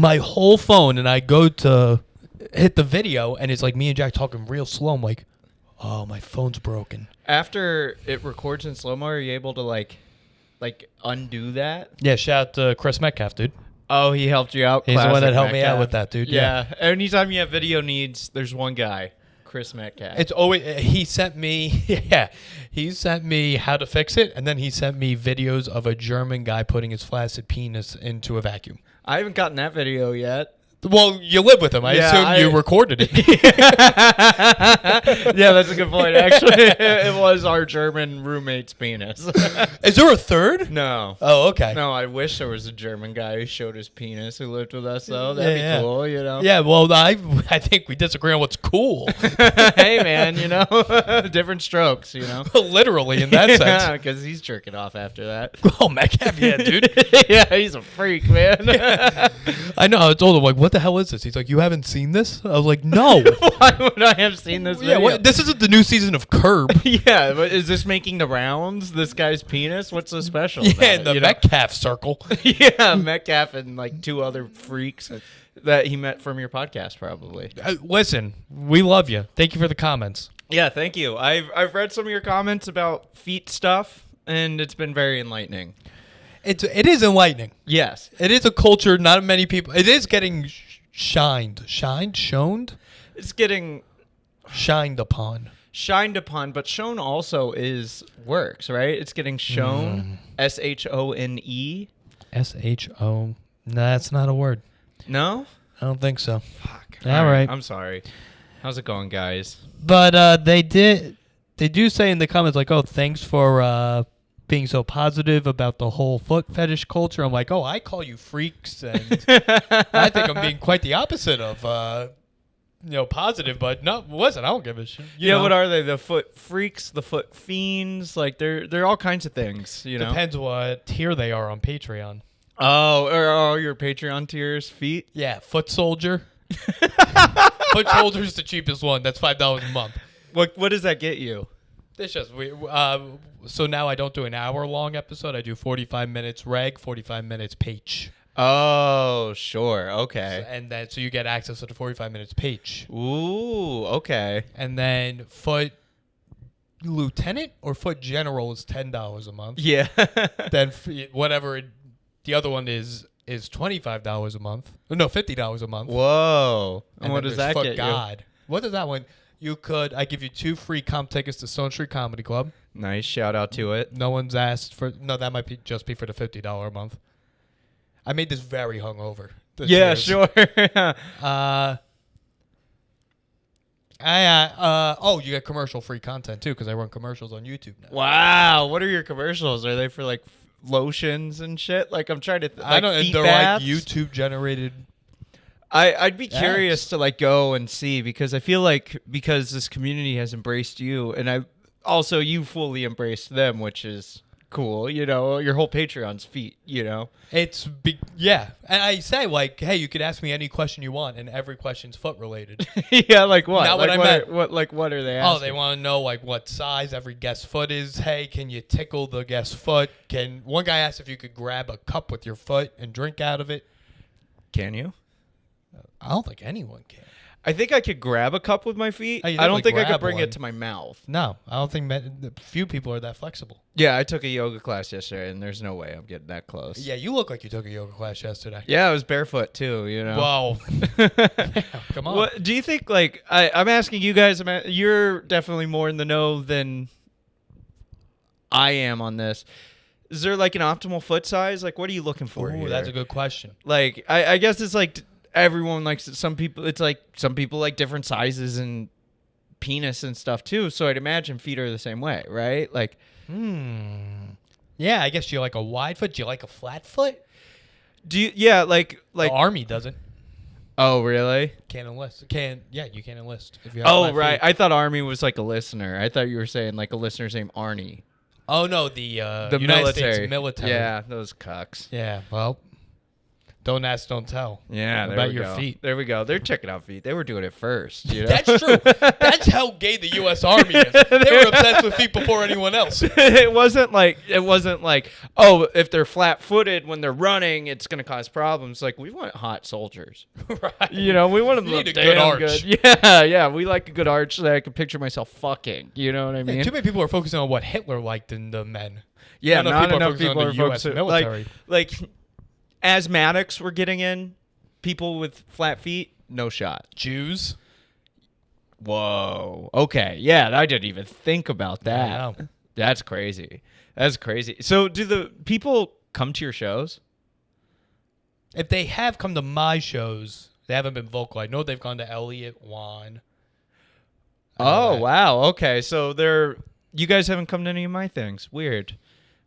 my whole phone, and I go to hit the video, and it's like me and Jack talking real slow. I'm like, oh, my phone's broken. After it records in slow-mo, are you able to like undo that? Yeah, shout out to Chris Metcalf, dude. Oh, he helped you out. He's the one that helped me Metcalf. out with that, dude. Yeah. Anytime you have video needs, there's one guy, Chris Metcalf. It's always he sent me how to fix it, and then he sent me videos of a German guy putting his flaccid penis into a vacuum. I haven't gotten that video yet. Well, you live with him. I assume you recorded it. Yeah, that's a good point, actually. It was our German roommate's penis. Is there a third? No. Oh, okay. No, I wish there was a German guy who showed his penis who lived with us, though. That'd be cool, you know? Yeah, well, I think we disagree on what's cool. Hey, man, you know? Different strokes, you know? Literally, in that sense. Yeah, because he's jerking off after that. Oh, Metcalf, yeah, dude. Yeah, he's a freak, man. I know. I told him, like, what the hell is this? He's like, you haven't seen this? I was like, no. Why would I have seen this video? Yeah, this isn't the new season of Curb. Yeah, but is this making the rounds? This guy's penis? What's so special? Yeah, about in the Metcalf circle. Yeah, Metcalf and like two other freaks that he met from your podcast, probably. Listen, we love you. Thank you for the comments. Yeah, thank you. I've read some of your comments about feet stuff, and it's been very enlightening. It is enlightening. Yes, it is a culture. Not many people. It is getting shoned. It's getting shined upon. But shown also is works, right? It's getting shown. SHONE. SHO. No, that's not a word. No, I don't think so. Fuck. All right. I'm sorry. How's it going, guys? But they do say in the comments like, oh, thanks for being so positive about the whole foot fetish culture. I'm like, oh, I call you freaks, and I think I'm being quite the opposite of positive, but no, listen, I don't give a shit. You know? What are they? The foot freaks, the foot fiends, like they're all kinds of things, you know. Depends what tier they are on Patreon. Oh, are your Patreon tiers feet? Yeah, foot soldier. Foot soldier's the cheapest one. That's $5 a month. What does that get you? It's just so now I don't do an hour-long episode. I do 45 minutes reg, 45 minutes page. Oh, sure. Okay. And then so you get access to the 45 minutes page. Ooh, okay. And then foot lieutenant or foot general is $10 a month. Yeah. Then the other one is $25 a month. No, $50 a month. Whoa. And what then does that foot get God. you? What does that one? I give you 2 free comp tickets to Stone Street Comedy Club. Nice. Shout out to it. No one's asked for. No, that might just be for the $50 a month. I made this very hungover. Yeah, sure. You get commercial-free content, too, because I run commercials on YouTube now. Wow. What are your commercials? Are they for, like, lotions and shit? Like, I'm trying to... I don't know. They're baths? like YouTube-generated... I'd be curious to, like, go and see, because I feel like because this community has embraced you, and you fully embraced them, which is... cool, you know, your whole Patreon's feet, you know. Yeah, and I say like, hey, you could ask me any question you want, and every question's foot related. Yeah, like what? Not like what I meant. What are they asking? Oh, they want to know like what size every guest's foot is. Hey, can you tickle the guest's foot? One guy asked if you could grab a cup with your foot and drink out of it. Can you? I don't think anyone can. I think I could grab a cup with my feet. I don't think I could bring it to my mouth. No, I don't think few people are that flexible. Yeah, I took a yoga class yesterday, and there's no way I'm getting that close. Yeah, you look like you took a yoga class yesterday. Yeah, I was barefoot too, you know. Whoa. Come on. What do you think, like, I'm asking you guys, you're definitely more in the know than I am on this. Is there, like, an optimal foot size? Like, what are you looking for here? That's a good question. Like, I guess it's like... everyone likes it. Some people like different sizes and penis and stuff too. So I'd imagine feet are the same way, right? Like, yeah, I guess you like a wide foot. Do you like a flat foot? Do you? Yeah, like the Army doesn't. Oh, really? Can't enlist. You can't enlist if you have Oh, flat right. feet. I thought Army was like a listener. I thought you were saying like a listener's named Arnie. Oh no, the United military. States military. Yeah, those cucks. Yeah, well. Don't ask, don't tell. Yeah, there about we your go. feet. There we go. They're checking out feet. They were doing it first. You know? That's true. That's how gay the U.S. Army is. They were obsessed with feet before anyone else. It wasn't like, oh, if they're flat-footed when they're running, it's going to cause problems. Like, we want hot soldiers. Right. You know, we want them to look need a good damn arch. good. Yeah. We like a good arch that I can picture myself fucking. You know what I mean? Yeah, too many people are focusing on what Hitler liked in the men. Yeah, Not not enough enough people people are are focusing on the US focusing. military. Like asthmatics were getting in. People with flat feet, no shot. Jews. Whoa. Okay. Yeah, I didn't even think about that. I know. That's crazy. That's crazy. So, do the people come to your shows? If they have come to my shows, they haven't been vocal. I know they've gone to Elliot, Juan. Oh, wow. Okay. So, you guys haven't come to any of my things. Weird.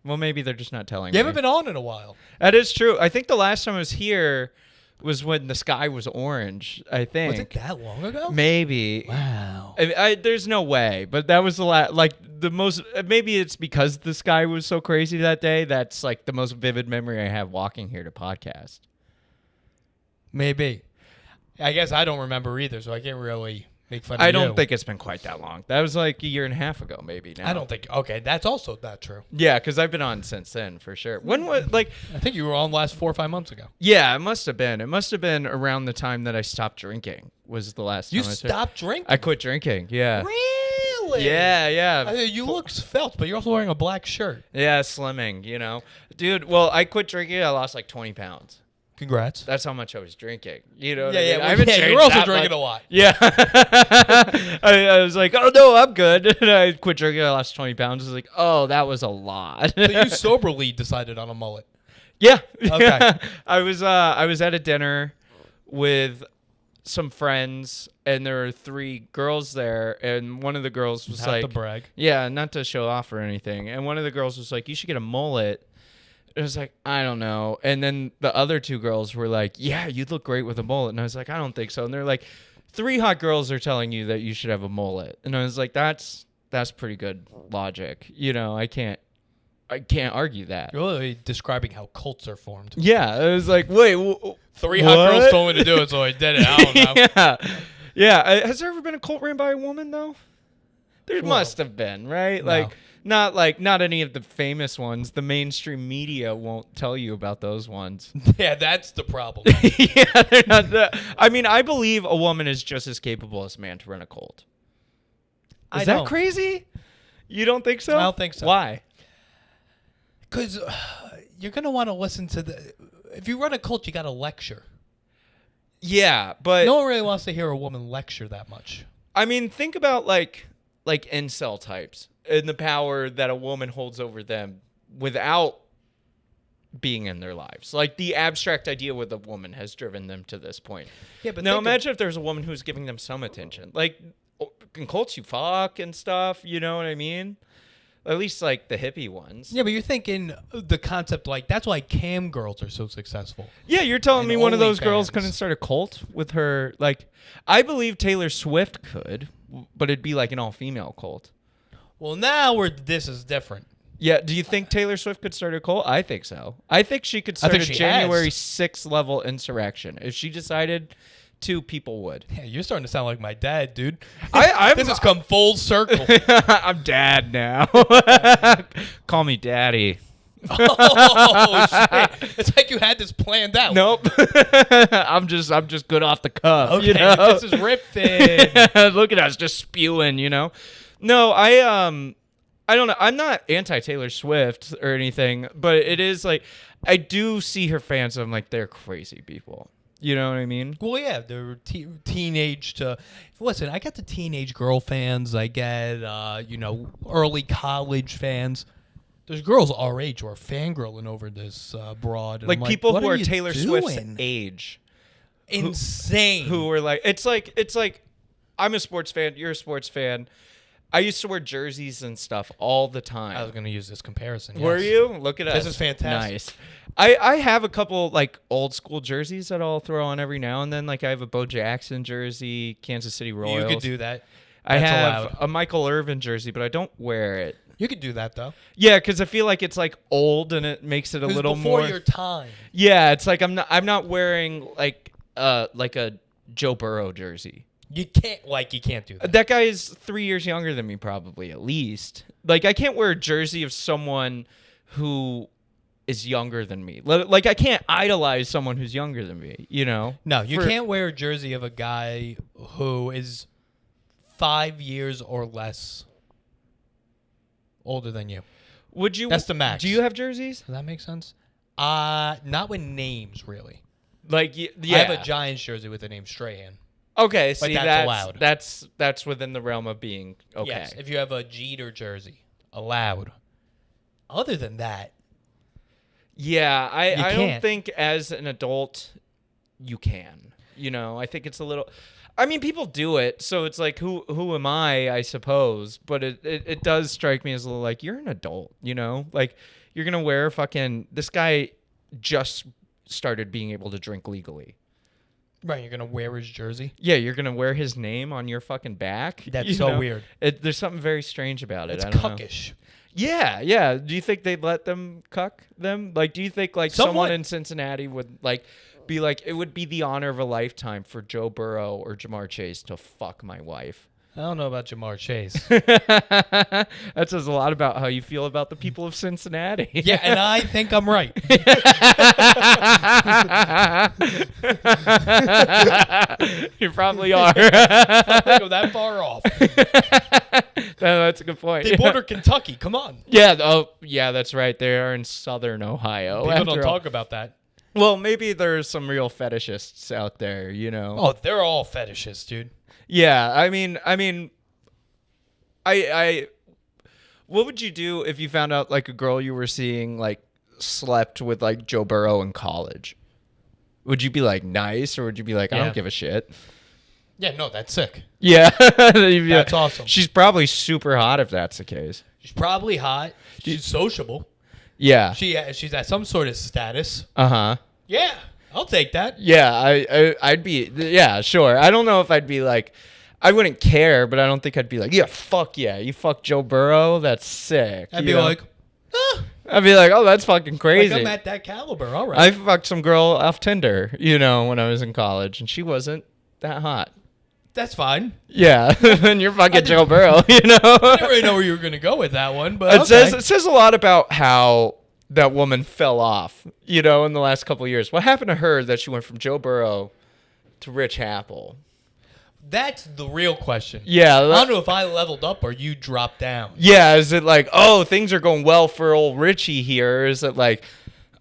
Well, maybe they're just not telling me. You haven't been on in a while. That is true. I think the last time I was here was when the sky was orange, I think. Was it that long ago? Maybe. Wow. There's no way, but that was the most. Maybe it's because the sky was so crazy that day. That's like the most vivid memory I have walking here to podcast. Maybe. I guess I don't remember either, so I can't really make fun of you. I don't think it's been quite that long. That was like a year and a half ago, maybe. Now. I don't think. Okay, that's also not true. Yeah, because I've been on since then for sure. When was like? I think you were on last 4 or 5 months ago. Yeah, it must have been. It must have been around the time that I stopped drinking. Was the last time You I stopped drinking? I quit drinking. Yeah. Really? Yeah. You look svelte, but you're also wearing a black shirt. Yeah, slimming. You know, dude. Well, I quit drinking. I lost like 20 pounds. Congrats. That's how much I was drinking. You know what Yeah, I mean? yeah. I haven't You're changed also that drinking much. a lot. Yeah. I was like, oh, no, I'm good. And I quit drinking. I lost 20 pounds. I was like, oh, that was a lot. So you soberly decided on a mullet. Yeah. Okay. I was at a dinner with some friends, and there were 3 girls there, and one of the girls was Have like, to brag. yeah, not to show off or anything. And one of the girls was like, you should get a mullet. It was like, I don't know. And then the other 2 girls were like, yeah, you'd look great with a mullet. And I was like, I don't think so. And they're like, 3 hot girls are telling you that you should have a mullet. And I was like, that's pretty good logic. You know, I can't argue that. You're really describing how cults are formed. Yeah. I was like, wait, 3 hot girls told me to do it, so I did it. I don't know. Yeah. Has there ever been a cult ran by a woman, though? There Well, must have been, right? no. Not any of the famous ones. The mainstream media won't tell you about those ones. Yeah, that's the problem. Yeah, they're not. I mean, I believe a woman is just as capable as a man to run a cult. Is that crazy? You don't think so? I don't think so. Why? Because you're going to want to listen to if you run a cult, you got to lecture. Yeah, but No one really wants to hear a woman lecture that much. I mean, think about like incel types and the power that a woman holds over them without being in their lives. Like the abstract idea with a woman has driven them to this point. Yeah, but now imagine if there's a woman who's giving them some attention. Like in cults, you fuck and stuff. You know what I mean? At least like the hippie ones. Yeah, but you're thinking the concept like that's why cam girls are so successful. Yeah, you're telling And me one of those girls OnlyFans. couldn't start a cult with her. Like, I believe Taylor Swift could, but it'd be like an all-female cult. Well, now this is different. Yeah, do you think Taylor Swift could start a cult? I think so. I think she could start think a she January has. 6th level insurrection. If she decided to, people would. Yeah, you're starting to sound like my dad, dude. I'm- This has come full circle. I'm dad now. Call me daddy. Oh shit! It's like you had this planned out. Nope. I'm just good off the cuff. Okay, You know? this is riffing. Look at us just spewing, you know. No, I don't know. I'm not anti Taylor Swift or anything, but it is like I do see her fans. I'm like, they're crazy people. You know what I mean? Well, yeah, they're teenage to. Listen, I get the teenage girl fans. I get early college fans. There's girls our age who are fangirling over this broad. And Like I'm people what who are you Taylor doing? Swift's age. Insane. Who were like, it's like, I'm a sports fan. You're a sports fan. I used to wear jerseys and stuff all the time. I was going to use this comparison. Were yes. you? Look at us. This is fantastic. Nice. I have a couple like old school jerseys that I'll throw on every now and then. Like I have a Bo Jackson jersey, Kansas City Royals. You could do that. I That's have allowed. a Michael Irvin jersey, but I don't wear it. You could do that though. Yeah, because I feel like it's like old and it makes it a little before more. Your time. Yeah, it's like I'm not wearing like a Joe Burrow jersey. You can't do that. That guy is 3 years younger than me, probably at least. Like I can't wear a jersey of someone who is younger than me. Like I can't idolize someone who's younger than me. You know? No, you can't wear a jersey of a guy who is 5 years or less older than you. Would you? That's the max. Do you have jerseys? Does that make sense? Not with names, really. Like, yeah. I have a Giants jersey with the name Strahan. Okay, But see, that's allowed. That's within the realm of being okay. Yes, if you have a Jeter jersey, allowed. Other than that, yeah, I don't can't. think as an adult you can. You know, I think it's a little. I mean, people do it, so it's like, who am I suppose? But it does strike me as a little like, you're an adult, you know? Like, you're going to wear this guy just started being able to drink legally. right, you're going to wear his jersey? Yeah, you're going to wear his name on your fucking back? That's so weird. There's something very strange about it. It's I don't know. cuckish. Yeah. Do you think they'd let them cuck them? Like, do you think, like, Somewhat. someone in Cincinnati would, like, be like, it would be the honor of a lifetime for Joe Burrow or Jamar Chase to fuck my wife? I don't know about Jamar Chase. That says a lot about how you feel about the people of Cincinnati. Yeah, and I think I'm right. You probably are. I think I'm that far off. No, that's a good point. They border Kentucky. Come on. Yeah. Oh, yeah. That's right. They are in southern Ohio. People don't after all. talk about that. Well, maybe there's some real fetishists out there. You know. Oh, they're all fetishes, dude. Yeah. I mean, I. What would you do if you found out like a girl you were seeing like slept with like Joe Burrow in college? Would you be like nice, or would you be like, I Yeah. don't give a shit? Yeah, no, that's sick. Yeah. That's awesome. She's probably super hot if that's the case. She's probably hot. She's sociable. Yeah. She's at some sort of status. Uh-huh. Yeah, I'll take that. Yeah, I'd be, yeah, sure. I don't know if I'd be like, I wouldn't care, but I don't think I'd be like, yeah, fuck yeah, you fuck Joe Burrow, that's sick. I'd you be know? like, I'd be like, oh, that's fucking crazy. like I'm at that caliber. All right. I fucked some girl off Tinder, you know, when I was in college, and she wasn't that hot. That's fine. Yeah, and you're fucking Joe Burrow, you know? I didn't really know where you were going to go with that one, but It says a lot about how that woman fell off, you know, in the last couple of years. What happened to her that she went from Joe Burrow to Rich Apple? That's the real question. Yeah. I don't know if I leveled up or you dropped down. Yeah, is it like, oh, things are going well for old Richie here? Or is it like,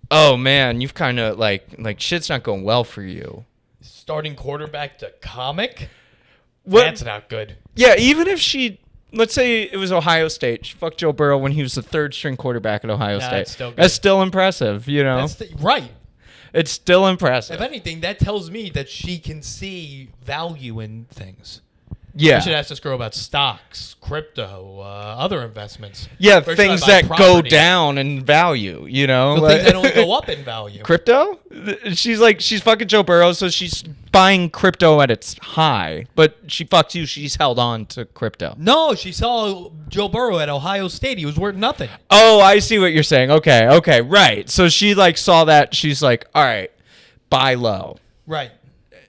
oh, man, you've kind of like shit's not going well for you? Starting quarterback to comic? What? That's not good. Yeah, even if she, let's say it was Ohio State. She fucked Joe Burrow when he was the third string quarterback at Ohio State. That's still good. That's still impressive, you know? Right. It's still impressive. If anything, that tells me that she can see value in things. Yeah. We should ask this girl about stocks, crypto, other investments. Yeah, Where should things I buy that go property? down in value, you know? The things that only go up in value. Crypto? She's fucking Joe Burrow, so she's buying crypto at its high. But she fucked you, she's held on to crypto. No, she saw Joe Burrow at Ohio State. He was worth nothing. Oh, I see what you're saying. Okay, right. So she like saw that, she's like, all right, buy low. Right.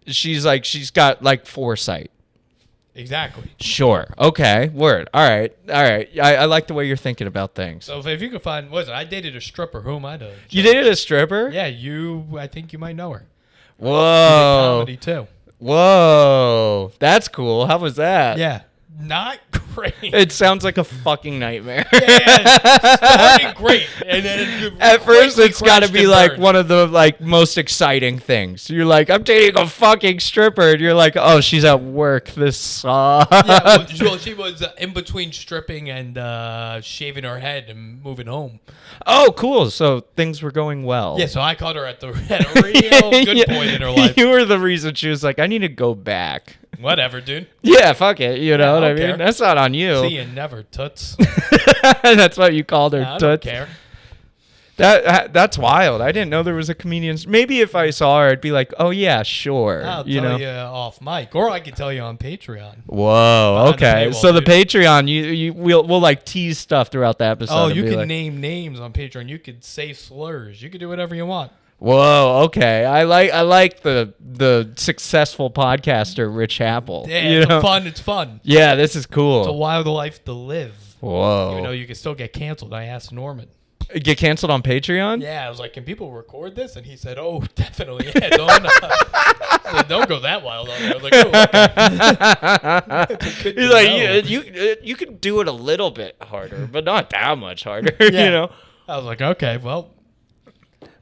She's got like foresight. Exactly. Sure. Okay. Word. All right. I like the way you're thinking about things. So if you could find, what is it? I dated a stripper. Who am I to? You dated a stripper? Yeah, I think you might know her. Whoa. Comedy too. Whoa. That's cool. How was that? Yeah. Not great. It sounds like a fucking nightmare. Yeah, started great, and then At first, quickly it's got to crashed be and like burned. one of the like most exciting things. You're like, I'm dating a fucking stripper, and you're like, oh, she's at work. This sucks. Yeah, well, she was in between stripping and shaving her head and moving home. Oh, cool. So things were going well. Yeah, so I caught her at a real good point in her life. You were the reason she was like, I need to go back. Whatever, dude. Yeah, fuck it. You know I what I don't mean? care. That's not on you. See you never, toots. That's what you called her. I don't toots. care. That's wild. I didn't know there was a comedian. Maybe if I saw her, I'd be like, oh yeah, sure. I'll tell you off mic, or I can tell you on Patreon. Whoa. Okay. Paywall, So the dude. Patreon, we'll like tease stuff throughout the episode. Oh, and you be can like, name names on Patreon. You could say slurs. You could do whatever you want. whoa. Okay. I like the successful podcaster Rich Apple. Yeah, you know? it's fun. Yeah, this is It's a cool. wild life to live. Whoa. Even though you can still get canceled. I asked Norman. Get canceled on Patreon? Yeah, I was like, can people record this? And he said, oh, definitely. Yeah, I said, don't go that wild on there. I was like, oh, okay. It's good He's to like, know. you could do it a little bit harder, but not that much harder. Yeah. You know. I was like, okay, well.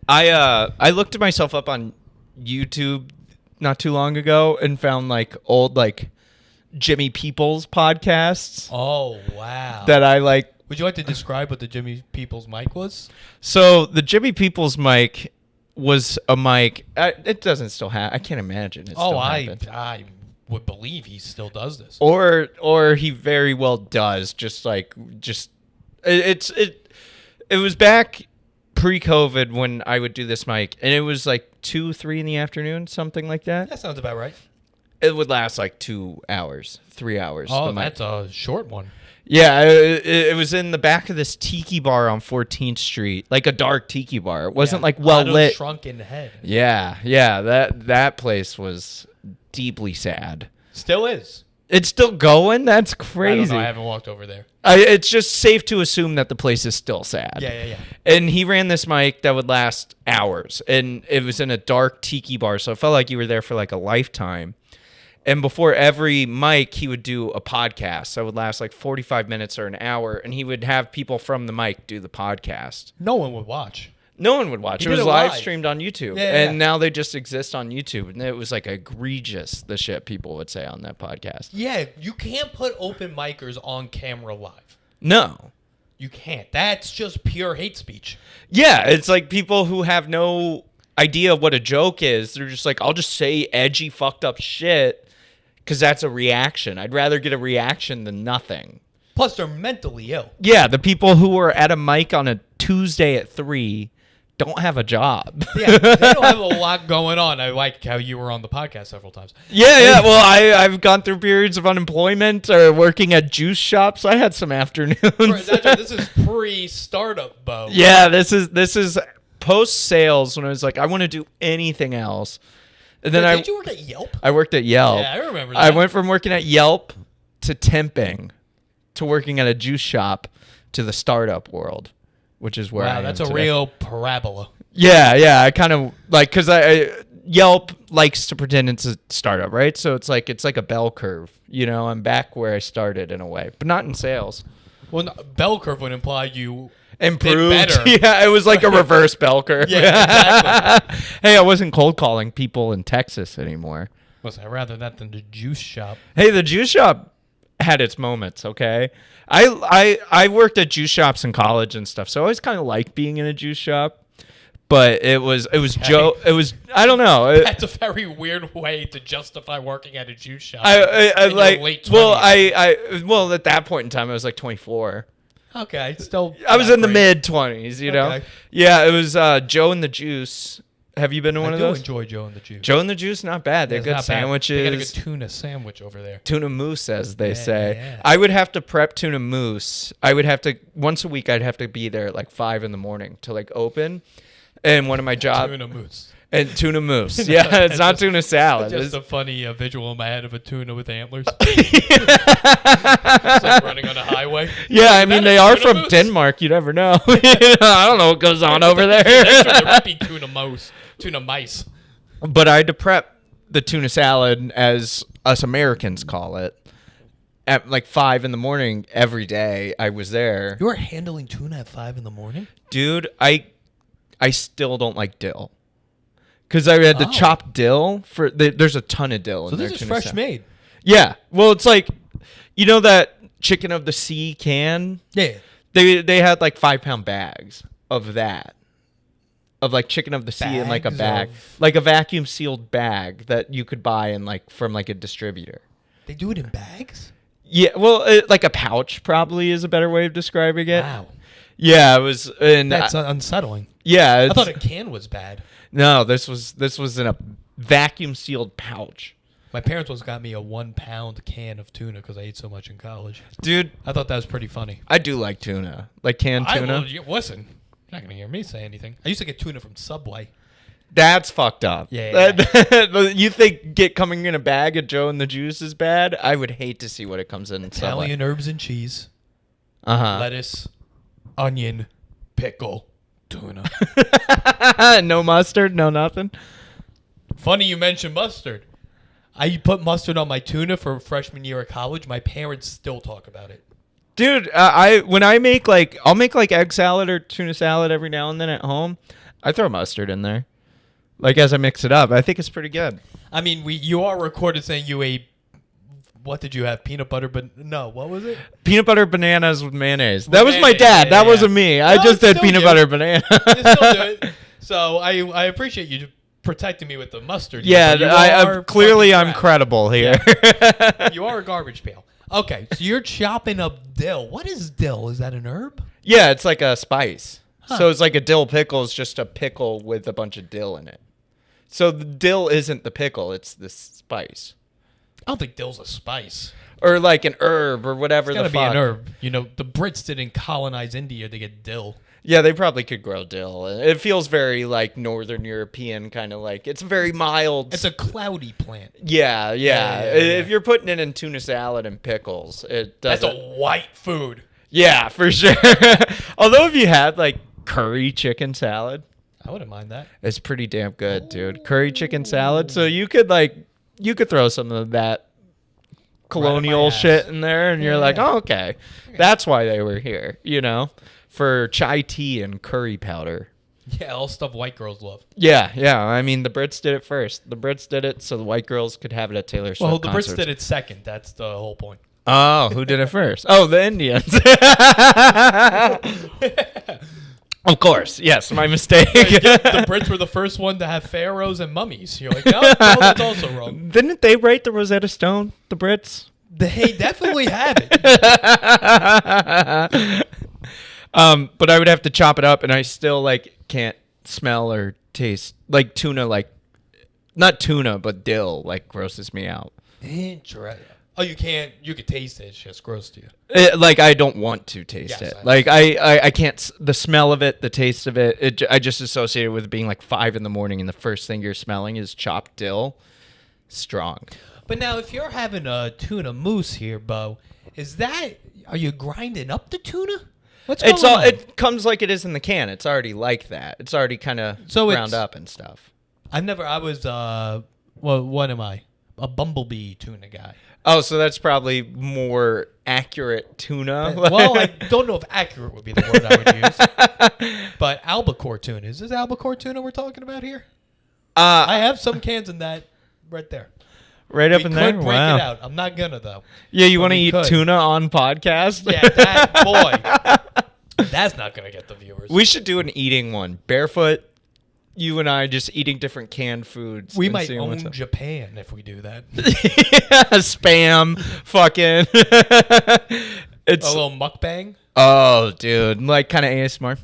I looked myself up on YouTube not too long ago and found like old like Jimmy Peoples podcasts Oh, wow. that I like. Would you like to describe what the Jimmy Peoples mic was? So the Jimmy Peoples mic was a mic. It doesn't still have. I can't imagine it. Still happens. I would believe he still does this. Or he very well does. It was back pre-COVID when I would do this mic, and it was like 2-3 in the afternoon, something like that. That sounds about right. It would last like 2 hours, 3 hours. Oh, the mic. that's a short one. Yeah, it was in the back of this tiki bar on 14th Street, like a dark tiki bar. It wasn't like well Otto's lit. Shrunken Head. Yeah, that place was deeply sad. Still is. It's still going? That's I don't crazy. know. I haven't walked over there. It's just safe to assume that the place is still sad. Yeah. And he ran this mic that would last hours, and it was in a dark tiki bar, so it felt like you were there for like a lifetime. And before every mic, he would do a podcast that would last like 45 minutes or an hour, and he would have people from the mic do the podcast. No one would watch. No one would watch. He It did was it live live. streamed on YouTube. Yeah, and yeah. now they just exist on YouTube. And it was like egregious, the shit people would say on that podcast. Yeah, you can't put open micers on camera live. No. You can't. That's just pure hate speech. Yeah, it's like people who have no idea what a joke is. They're just like, I'll just say edgy, fucked up shit because that's a reaction. I'd rather get a reaction than nothing. Plus, they're mentally ill. Yeah, the people who are at a mic on a Tuesday at 3 don't have a job. Yeah, they don't have a lot going on. I like how you were on the podcast several times. Yeah. Well, I've gone through periods of unemployment or working at juice shops. I had some afternoons. This is pre-startup, Bo. Yeah, this is post sales when I was like, I want to do anything else. And then Did you work at Yelp? I worked at Yelp. Yeah, I remember that. I went from working at Yelp to temping to working at a juice shop to the startup world, which is where I am That's a today. real parabola. Yeah. I kind of like because Yelp likes to pretend it's a startup, right? So it's like a bell curve. You know, I'm back where I started in a way, but not in sales. Well, no, bell curve would imply you Improved. did better. Yeah, it was like a reverse bell curve. Yeah, exactly. Hey, I wasn't cold calling people in Texas anymore. Listen, I'd rather that than the juice shop. Hey, the juice shop had its moments, okay? I worked at juice shops in college and stuff, so I always kind of liked being in a juice shop. But it was Joe. It was I don't know. That's a very weird way to justify working at a juice shop. I in your like late well 20s. well at that point in time I was like 24. Okay, still. I was not in the great. mid 20s, you know. Okay. Yeah, it was Joe and the Juice. Have you been to one I of do those? enjoy Joe and the Juice. Joe and the Juice, not bad. They're It's good not bad. sandwiches. They got a good tuna sandwich over there. Tuna mousse, as they say. yeah. I would have to prep tuna mousse. I would have to once a week. I'd have to be there at like 5 a.m. to like open. And one of my jobs Tuna mousse. and tuna mousse. Yeah, it's not tuna salad. Just a funny visual in my head of a tuna with antlers. It's like running on a highway. Yeah, I mean that they a are tuna from mousse? Denmark. You never know. I don't know what goes on over there. There might be tuna mousse, tuna mice. But I had to prep the tuna salad, as us Americans call it, at like 5 a.m. every day. I was there. You were handling tuna at 5 a.m? Dude, I still don't like dill. Because I had to chop dill for there's a ton of dill So in there. this is fresh made. Yeah. Well, it's like, you know that chicken of the sea can? Yeah. They had like 5-pound bags of that. Of like chicken of the sea in like a Bags bag. of- Like a vacuum sealed bag that you could buy in like from like a distributor. They do it in bags? Yeah, well, like a pouch probably is a better way of describing it. Wow. Yeah, it was, and That's unsettling. yeah, I thought a can was bad. no, this was in a vacuum sealed pouch. My parents once got me a 1 pound can of tuna because I ate so much in college. Dude, I thought that was pretty funny. I do like tuna, like canned tuna. Listen, you're not gonna hear me say anything. I used to get tuna from Subway. That's fucked up. Yeah. You think coming in a bag of Joe and the Juice is bad? I would hate to see what it comes in. Italian herbs and cheese, lettuce, onion, pickle, tuna. No mustard, no nothing. Funny you mentioned mustard. I put mustard on my tuna for freshman year of college. My parents still talk about it. Dude, when I make I'll make like egg salad or tuna salad every now and then at home. I throw mustard in there, like as I mix it up. I think it's pretty good. I mean, you are recorded saying you ate. What did you have? Peanut butter, but no, what was it? Peanut butter bananas with mayonnaise. That was my Mayonnaise, dad. yeah, That yeah. wasn't me. I No, just did still peanut you. butter banana. You still do it. So I appreciate you protecting me with the mustard. Yeah, but you are clearly fucking I'm crap. credible here. You are a garbage pail. Okay, so you're chopping up dill. What is dill? Is that an herb? Yeah, it's like a spice. Huh. So it's like a dill pickle. It's just a pickle with a bunch of dill in it. So the dill isn't the pickle. It's the spice. I don't think dill's a spice. Or like an herb or whatever It's the gotta fuck. be an herb. You know, the Brits didn't colonize India to get dill. Yeah, they probably could grow dill. It feels very like Northern European kind of like. It's very mild. It's a cloudy plant. Yeah. Yeah. If you're putting it in tuna salad and pickles, it That's doesn't. a white food. Yeah, for sure. Although if you had like curry chicken salad, I wouldn't mind that. it's pretty damn good, dude. Curry chicken salad. So you could throw some of that colonial ass. shit in there, and you're like, Yeah. oh, okay, that's why they were here, for chai tea and curry powder. Yeah, all stuff white girls love. Yeah. I mean, the Brits did it first. The Brits did it so the white girls could have it at Taylor Swift Well, the concerts. Brits did it second. That's the whole point. Oh, who did it first? Oh, the Indians. Of course. Yes, my mistake. The Brits were the first one to have pharaohs and mummies. You're like, no, that's also wrong. Didn't they write the Rosetta Stone, the Brits? They definitely have it. But I would have to chop it up, and I still can't smell or taste like tuna. Not tuna, but dill grosses me out. Interesting. Oh, you can't. You could taste it. It's just gross to you. I don't want to taste Yes, it. I can't. The smell of it, the taste of it. I just associate it with being 5 a.m, and the first thing you're smelling is chopped dill. Strong. But now, if you're having a tuna mousse here, Bo, are you grinding up the tuna? What's going on? It comes like it is in the can. It's already like that. It's already kind of ground up and stuff. I was, what am I? A bumblebee tuna guy. Oh, so that's probably more accurate tuna. Well, I don't know if accurate would be the word I would use. But albacore tuna. Is this albacore tuna we're talking about here? I have some cans in that right there. Right up We in could there? break Wow. it out. I'm not gonna, though. Yeah, you But want to we eat could. tuna on podcast? Yeah, that, boy. That's not gonna get the viewers. We should do an eating one. Barefoot, you and I just eating different canned foods. We and might seeing what's own up. Japan if we do that. Spam. Fucking. A It's. little mukbang. Oh, dude. Kind of ASMR.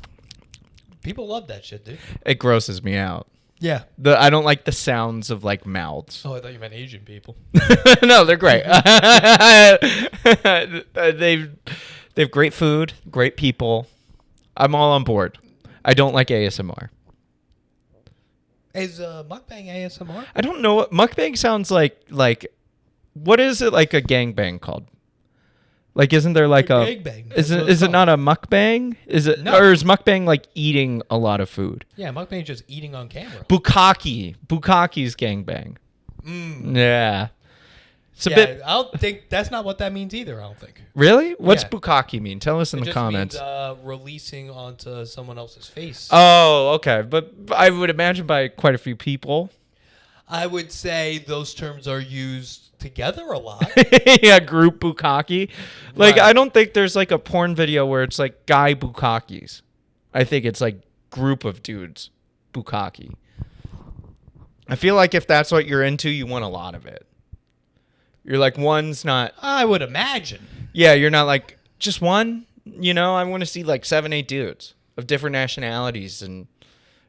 People love that shit, dude. It grosses me out. Yeah. I don't like the sounds of mouths. Oh, I thought you meant Asian people. No, they're great. They've great food, great people. I'm all on board. I don't like ASMR. Is mukbang ASMR? I don't know what mukbang sounds like. What is it like a gangbang called? Isn't there gangbang. Is That's what it it's not a mukbang? Is it No. or is mukbang eating a lot of food? Yeah, mukbang is just eating on camera. Bukkake's gangbang. Yeah. It's a bit. I don't think that's not what that means either. I don't think. Really? What's Yeah. bukkake mean? Tell us in It the just comments. means releasing onto someone else's face. Oh, okay. But I would imagine by quite a few people. I would say those terms are used together a lot. Yeah, group bukkake. Right. I don't think there's a porn video where it's guy bukkakes. I think it's group of dudes bukkake. I feel like if that's what you're into, you want a lot of it. You're one's not. I would imagine. Yeah, you're not just one. You know, I want to see like 7, 8 dudes of different nationalities and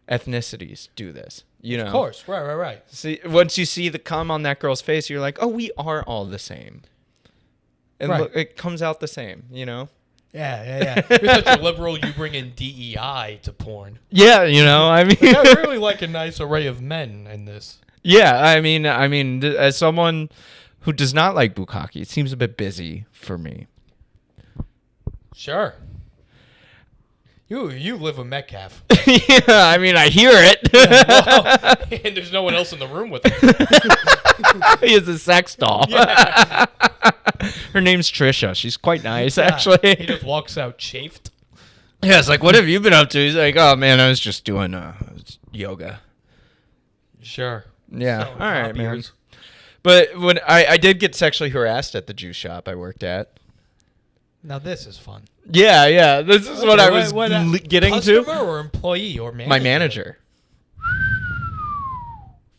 ethnicities do this. You know, of course, right. See, once you see the cum on that girl's face, you're like, oh, we are all the same, and look, it comes out the same. You know. Yeah. You're such a liberal. You bring in DEI to porn. Yeah, you know, I mean, like, I really like a nice array of men in this. Yeah, I mean, as someone who does not like bukkake, it seems a bit busy for me. Sure. You live with Metcalf. Yeah, I mean, I hear it. Well, and there's no one else in the room with him. He is a sex doll. Yeah. Her name's Trisha. She's quite nice, actually. He just walks out chafed. Yeah, it's like, what have you been up to? He's like, oh, man, I was just doing yoga. Sure. Yeah. All right, man. But when I did get sexually harassed at the juice shop I worked at. Now this is fun. Yeah. This is what I was getting to. Customer or employee or manager? My manager.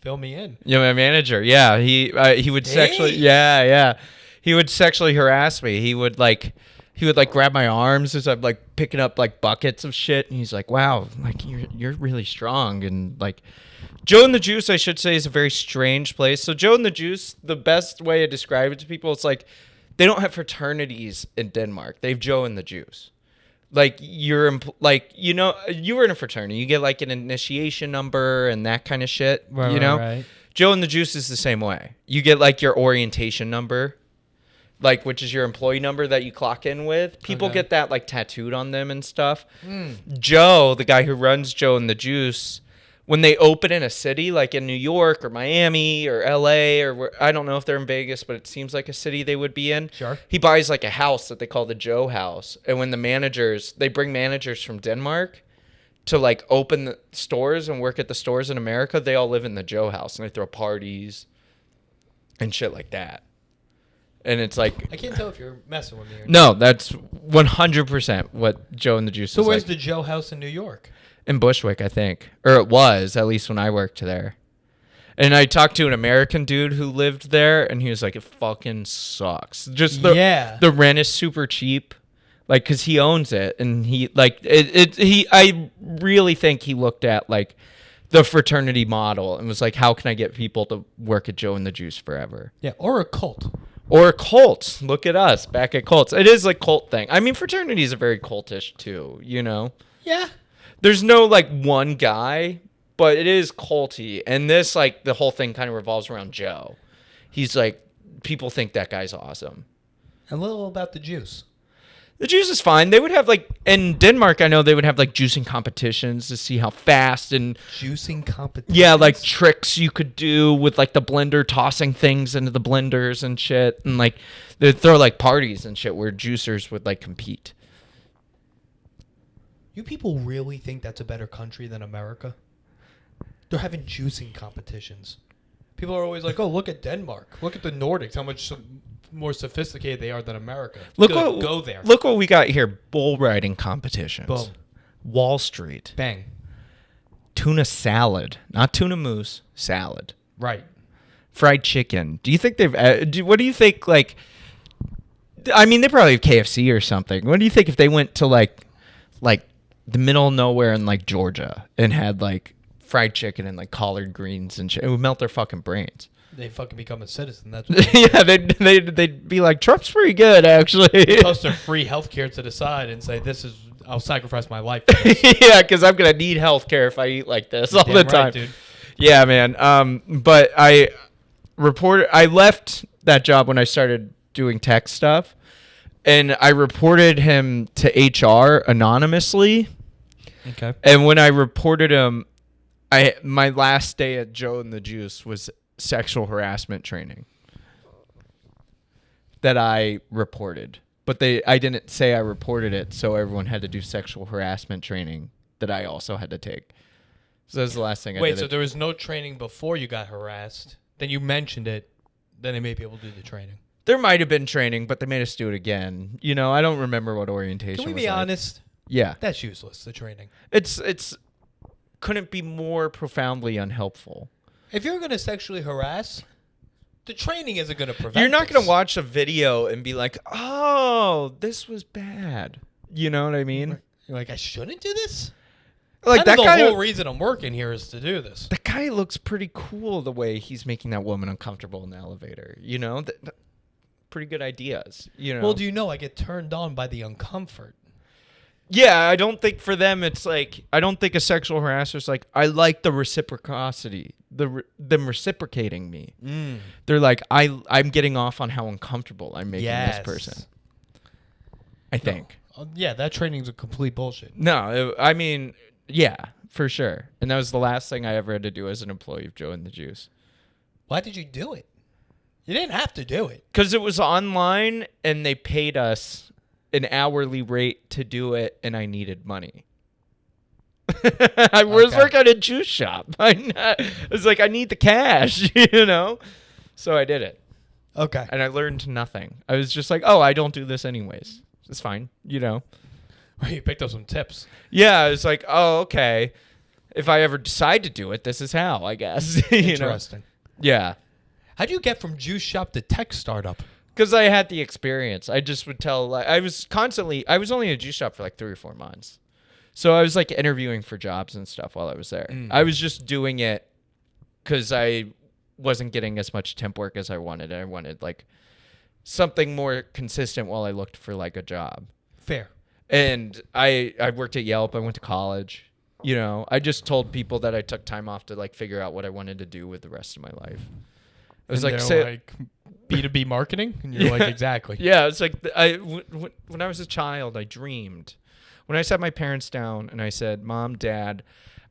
Fill me in. Yeah, my manager. Yeah, he would sexually. Yeah. He would sexually harass me. He would grab my arms as I'm like picking up like buckets of shit, and he's like, "Wow, like you're really strong." And like, Joe and the Juice, I should say, is a very strange place. So Joe and the Juice, the best way to describe it to people, it's like they don't have fraternities in Denmark. They have Joe and the Juice. Like you were in a fraternity. You get like an initiation number and that kind of shit. Right. Joe and the Juice is the same way. You get like your orientation number, like which is your employee number that you clock in with. People get that like tattooed on them and stuff. Joe, the guy who runs Joe and the Juice, when they open in a city like in New York or Miami or LA or I don't know if they're in Vegas, but it seems like a city they would be in. Sure. He buys like a house that they call the Joe house. And when they bring managers from Denmark to like open the stores and work at the stores in America, they all live in the Joe house and they throw parties and shit like that. And it's like, I can't tell if you're messing with me or not. No, that's 100% what Joe and the Juice is like. So where's the Joe house in New York? In Bushwick, I think. Or it was, at least when I worked there. And I talked to an American dude who lived there, and he was like, it fucking sucks. Just the rent is super cheap. Like, because he owns it. And he, like, I really think he looked at, like, the fraternity model and was like, how can I get people to work at Joe and the Juice forever? Yeah, or a cult. Or a cult. Look at us, back at cults. It is a cult thing. I mean, fraternities are very cultish, too, you know? Yeah. There's no, like, one guy, but it is culty. And this, like, the whole thing kind of revolves around Joe. He's like, people think that guy's awesome. A little about the Juice. The Juice is fine. They would have, like, in Denmark, I know they would have, like, juicing competitions to see how fast and... Juicing competitions? Yeah, like, tricks you could do with, like, the blender, tossing things into the blenders and shit. And, like, they'd throw, like, parties and shit where juicers would, like, compete. You people really think that's a better country than America? They're having juicing competitions. People are always like, oh, look at Denmark. Look at the Nordics, how much more sophisticated they are than America. Go there. Look what we got here. Bull riding competitions. Boom. Wall Street. Bang. Tuna salad. Not tuna mousse. Salad. Right. Fried chicken. Do you think what do you think, like... I mean, they probably have KFC or something. What do you think if they went to, like the middle of nowhere in, like, Georgia and had, like, fried chicken and, like, collard greens and shit? It would melt their fucking brains. They fucking become a citizen. That's what yeah, they'd be like, Trump's pretty good, actually. They post their free healthcare to the side and say, I'll sacrifice my life for this. Yeah, because I'm going to need healthcare if I eat like this all the time. Right, dude. Yeah, man. But I left that job when I started doing tech stuff, and I reported him to HR anonymously. Okay. And when I reported him, my last day at Joe and the Juice was sexual harassment training that I reported. But I didn't say I reported it, so everyone had to do sexual harassment training that I also had to take. So that was the last thing I did. Wait, so there was no training before you got harassed? Then you mentioned it, then they may be able to do the training. There might have been training, but they made us do it again. You know, I don't remember what orientation was. Can we be honest? Yeah. That's useless, the training. It's couldn't be more profoundly unhelpful. If you're going to sexually harass, the training isn't going to prevent You're not this. going to watch a video and be like, oh, this was bad. You know what I mean? You're like, I shouldn't do this? Like Kind of that the guy. whole reason I'm working here is to do this. The guy looks pretty cool the way he's making that woman uncomfortable in the elevator. You know, pretty good ideas. You know. Well, do you know I get turned on by the uncomfort? Yeah, I don't think for them it's like, I don't think a sexual harasser's like, I like the reciprocity, them reciprocating me. They're like, I'm getting off on how uncomfortable I'm making this person. I think. No. Yeah, that training's a complete bullshit. No, I mean, yeah, for sure. And that was the last thing I ever had to do as an employee of Joe and the Juice. Why did you do it? You didn't have to do it. Because it was online and they paid us an hourly rate to do it, and I needed money. I was working at a juice shop. I was like, I need the cash, you know? So I did it. Okay. And I learned nothing. I was just like, oh, I don't do this anyways. It's fine, you know? You picked up some tips. Yeah, I was like, oh, okay. If I ever decide to do it, this is how, I guess. Interesting. Know? Yeah. How'd you get from juice shop to tech startup? Because I had the experience. I just would tell, like, I was only in a juice shop for like 3 or 4 months. So I was like interviewing for jobs and stuff while I was there. I was just doing it because I wasn't getting as much temp work as I wanted. I wanted like something more consistent while I looked for like a job. Fair. And I worked at Yelp. I went to college. You know, I just told people that I took time off to like figure out what I wanted to do with the rest of my life. It was like B2B marketing? And you're like, exactly. Yeah, it's like when I was a child, I dreamed. When I sat my parents down and I said, Mom, Dad,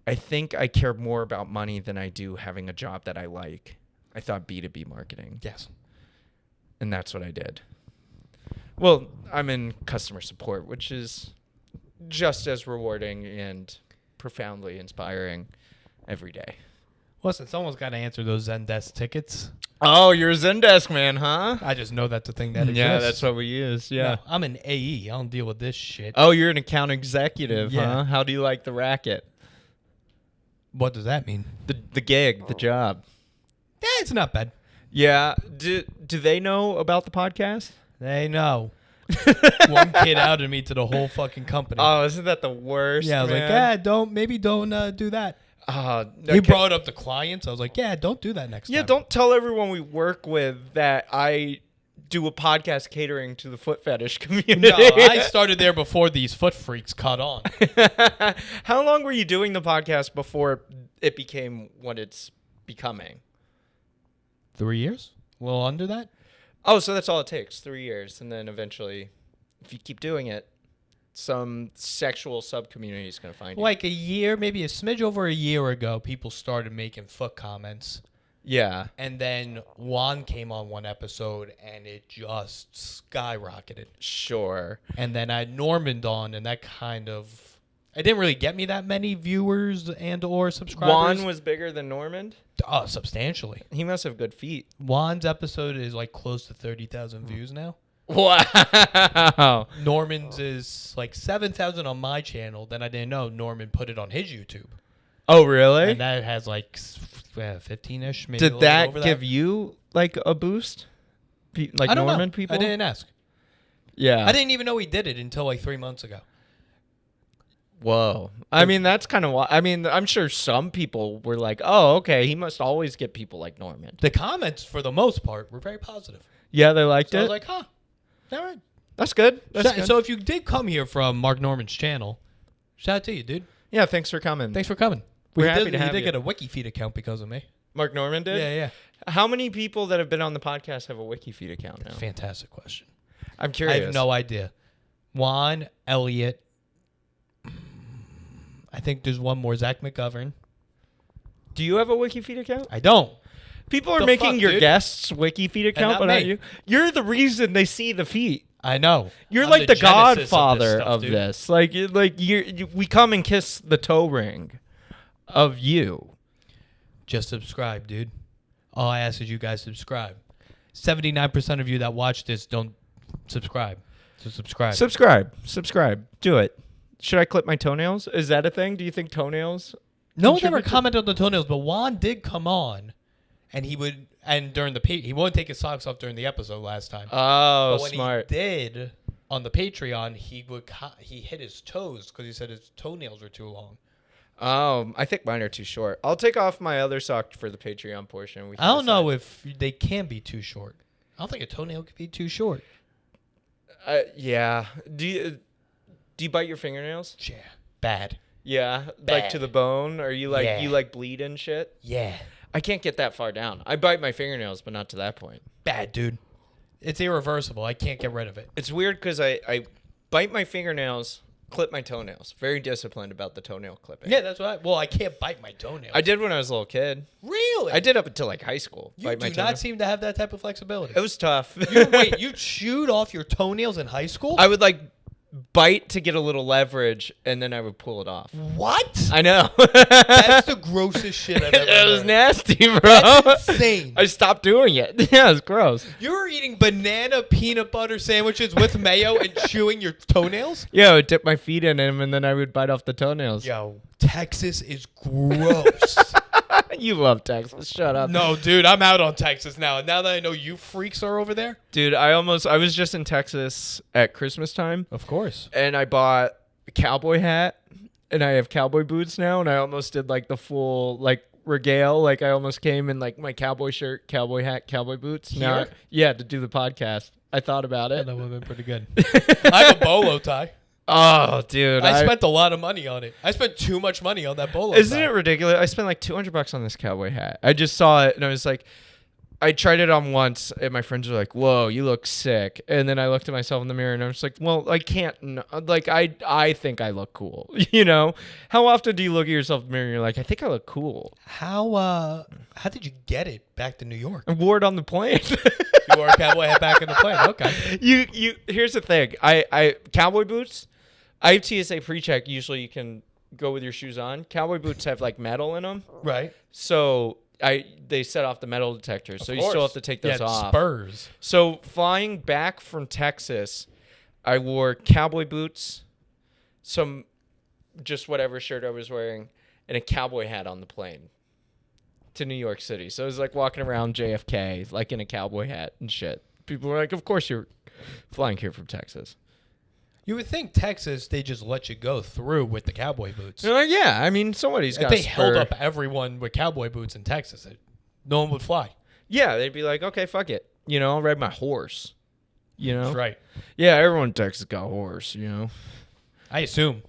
I think I care more about money than I do having a job that I like. I thought B2B marketing. Yes. And that's what I did. Well, I'm in customer support, which is just as rewarding and profoundly inspiring every day. Listen, someone's got to answer those Zendesk tickets. Oh, you're a Zendesk man, huh? I just know that's the thing that exists. Yeah, that's what we use. Yeah. No, I'm an AE. I don't deal with this shit. Oh, you're an account executive, Yeah. huh? How do you like the racket? What does that mean? The gig, the job. Yeah, it's not bad. Yeah. Do they know about the podcast? They know. One kid outed me to the whole fucking company. Oh, isn't that the worst? Yeah, I was like, yeah, don't do that. He brought up the clients. I was like, yeah, don't do that next time. Yeah, don't tell everyone we work with that I do a podcast catering to the foot fetish community. No, I started there before these foot freaks caught on. How long were you doing the podcast before it became what it's becoming? 3 years? A little under that? Oh, so that's all it takes, 3 years. And then eventually, if you keep doing it, some sexual sub-community is going to find you. Like a year, maybe a smidge over a year ago, people started making foot comments. Yeah. And then Juan came on one episode, and it just skyrocketed. Sure. And then I had Normand on, and that kind of... It didn't really get me that many viewers and or subscribers. Juan was bigger than Normand? Oh, substantially. He must have good feet. Juan's episode is like close to 30,000 views now. Wow. Norman's is like 7,000 on my channel. Then I didn't know Normand put it on his YouTube. Oh, really? And that has like 15-ish. Maybe Did that give you like a boost? Like I don't Normand know. people? I didn't ask. Yeah. I didn't even know he did it until like 3 months ago. Whoa. I mean, that's kind of... I mean, I'm sure some people were like, oh, okay, he must always get people like Normand. The comments, for the most part, were very positive. Yeah, they liked So it? I was like, huh. All right. That's good. That's good. So if you did come here from Mark Norman's channel, shout out to you, dude. Yeah, thanks for coming. Thanks for coming. We're happy to have you. you. did get a WikiFeed account because of me. Mark Normand did? Yeah. How many people that have been on the podcast have a WikiFeed account now? Fantastic question. I'm curious. I have no idea. Juan, Elliot. I think there's one more, Zach McGovern. Do you have a WikiFeed account? I don't. People are The making fuck, your dude? guests' WikiFeed account, not but not me. you. You're the reason they see the feet. I know. You're I'm like the genesis godfather stuff, of dude. this. Like we come and kiss the toe ring of you. Just subscribe, dude. All I ask is you guys subscribe. 79% of you that watch this don't subscribe. So subscribe. Subscribe. Do it. Should I clip my toenails? Is that a thing? Do you think toenails? No one ever contribute to- commented on the toenails, but Juan did come on, and he would, and during the he wouldn't take his socks off during the episode last time. Oh, But when smart. he did, on the Patreon, he hit his toes because he said his toenails were too long. I think mine are too short. I'll take off my other sock for the Patreon portion. I don't know if they can be too short. I don't think a toenail could be too short. Yeah. Do you bite your fingernails? Yeah. Bad. Yeah, Bad. like to the bone, or you like bleed and shit? Yeah. I can't get that far down. I bite my fingernails, but not to that point. Bad, dude. It's irreversible. I can't get rid of it. It's weird because I bite my fingernails, clip my toenails. Very disciplined about the toenail clipping. Yeah, that's what I can't bite my toenails. I did when I was a little kid. Really? I did up until like high school. You do not seem to have that type of flexibility. It was tough. You chewed off your toenails in high school? I would like bite to get a little leverage, and then I would pull it off. What? I know. That's the grossest shit I've ever heard. It was nasty, bro. That's insane. I stopped doing it. Yeah, it's gross. You were eating banana peanut butter sandwiches with mayo and chewing your toenails? Yeah, I would dip my feet in them, and then I would bite off the toenails. Yo, Texas is gross. You love Texas. Shut up. No, dude, I'm out on Texas now. Now that I know you freaks are over there. Dude, I was just in Texas at Christmas time. Of course. And I bought a cowboy hat, and I have cowboy boots now, and I almost did like the full like regale. Like I almost came in like my cowboy shirt, cowboy hat, cowboy boots. Here? Yeah, to do the podcast. I thought about it. That would have been pretty good. I have a bolo tie. Oh, dude. I spent a lot of money on it. I spent too much money on that bolo tie. Isn't it ridiculous? I spent like $200 on this cowboy hat. I just saw it, and I was like, I tried it on once, and my friends were like, whoa, you look sick. And then I looked at myself in the mirror, and I was like, well, I can't. Like, I think I look cool. You know? How often do you look at yourself in the mirror, and you're like, I think I look cool? How did you get it back to New York? I wore it on the plane. You wore a cowboy hat back in the plane. Okay. Here's the thing. I cowboy boots, I have TSA pre-check. Usually you can go with your shoes on. Cowboy boots have like metal in them. Right. So they set off the metal detectors. So you still have to take those off. Spurs. So flying back from Texas, I wore cowboy boots, some just whatever shirt I was wearing, and a cowboy hat on the plane to New York City. So it was like walking around JFK like in a cowboy hat and shit. People were like, of course you're flying here from Texas. You would think Texas, they just let you go through with the cowboy boots. They're like, yeah, I mean, somebody's got If they a held spur. up everyone with cowboy boots in Texas, no one would fly. Yeah, they'd be like, okay, fuck it. You know, I'll ride my horse. You know? That's right. Yeah, everyone in Texas got a horse, you know? I assume.